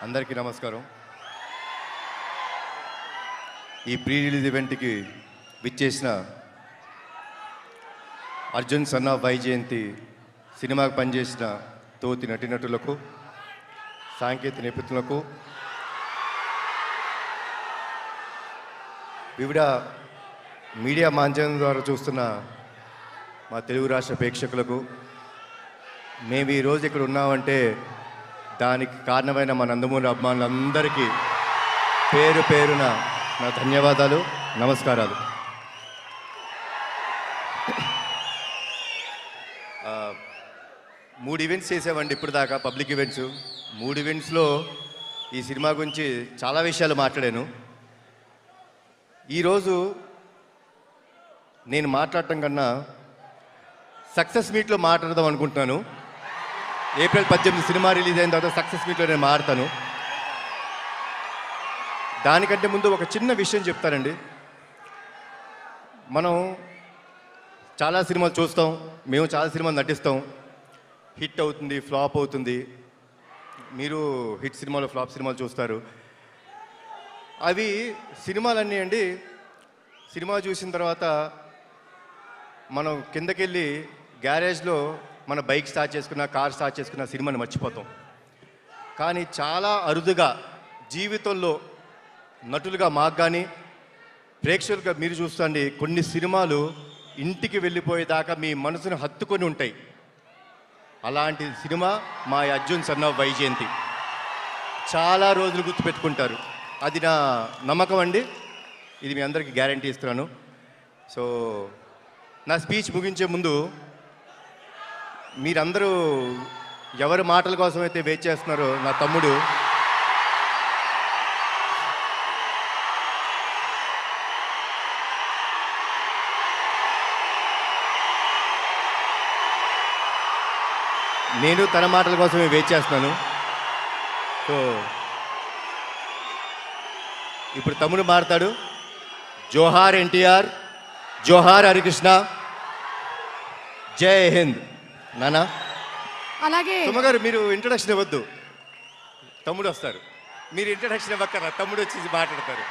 అందరికీ నమస్కారం. ఈ ప్రీ రిలీజ్ ఈవెంట్కి విచ్చేసిన అర్జున్ సన్ ఆఫ్ వైజయంతి సినిమాకు పనిచేసిన తోటి నటీనటులకు, సాంకేతిక నిపుణులకు, వివిధ మీడియా మాధ్యమం ద్వారా చూస్తున్న మా తెలుగు రాష్ట్ర ప్రేక్షకులకు, మేము ఈరోజు ఇక్కడ ఉన్నామంటే దానికి కారణమైన మా నందమూరి అభిమానులందరికీ పేరు పేరున నా ధన్యవాదాలు, నమస్కారాలు. మూడు ఈవెంట్స్ చేసామండి ఇప్పుడు దాకా, పబ్లిక్ ఈవెంట్స్. 3 ఈవెంట్స్లో ఈ సినిమా గురించి చాలా విషయాలు మాట్లాడాను. ఈరోజు నేను మాట్లాడటం కన్నా సక్సెస్ మీట్లో మాట్లాడదాం అనుకుంటున్నాను. ఏప్రిల్ 18 సినిమా రిలీజ్ అయిన తర్వాత సక్సెస్ మీట్లో నేను మాట్లాడతాను. దానికంటే ముందు ఒక చిన్న విషయం చెప్తానండి. మనం చాలా సినిమాలు చూస్తాం, మేము చాలా సినిమాలు నటిస్తాం. హిట్ అవుతుంది, ఫ్లాప్ అవుతుంది. మీరు హిట్ సినిమాలు, ఫ్లాప్ సినిమాలు చూస్తారు. అవి సినిమాలన్నీ అండి, సినిమా చూసిన తర్వాత మనం కిందకెళ్ళి గ్యారేజ్లో మన బైక్ స్టార్ట్ చేసుకున్న, కార్ స్టార్ట్ చేసుకున్న సినిమాని మర్చిపోతాం. కానీ చాలా అరుదుగా జీవితంలో నటులుగా మాకు కానీ ప్రేక్షకులుగా మీరు చూస్తుండి కొన్ని సినిమాలు ఇంటికి వెళ్ళిపోయేదాకా మీ మనసును హత్తుకొని ఉంటాయి. అలాంటి సినిమా మా అర్జున్ సన్ ఆఫ్ వైజయంతి. చాలా రోజులు గుర్తుపెట్టుకుంటారు. అది నా నమ్మకం అండి. ఇది మీ అందరికీ గ్యారంటీ ఇస్తున్నాను. సో నా స్పీచ్ ముగించే ముందు మీరందరూ ఎవరి మాటల కోసం అయితే వెయిట్ చేస్తున్నారో, నా తమ్ముడు నేను తన మాటల కోసమే వెయిట్ చేస్తున్నాను. సో ఇప్పుడు తమ్ముడు మాట్లాడు. జోహార్ ఎన్టీఆర్, జోహార్ హరికృష్ణ, జై హింద్. నానా అలాగే సుమగారు మీరు ఇంట్రడక్షన్ ఇవ్వద్దు, తమ్ముడు వస్తారు. మీరు ఇంట్రడక్షన్ ఇవ్వక్కర్రా, తమ్ముడు వచ్చి మాట్లాడతారు.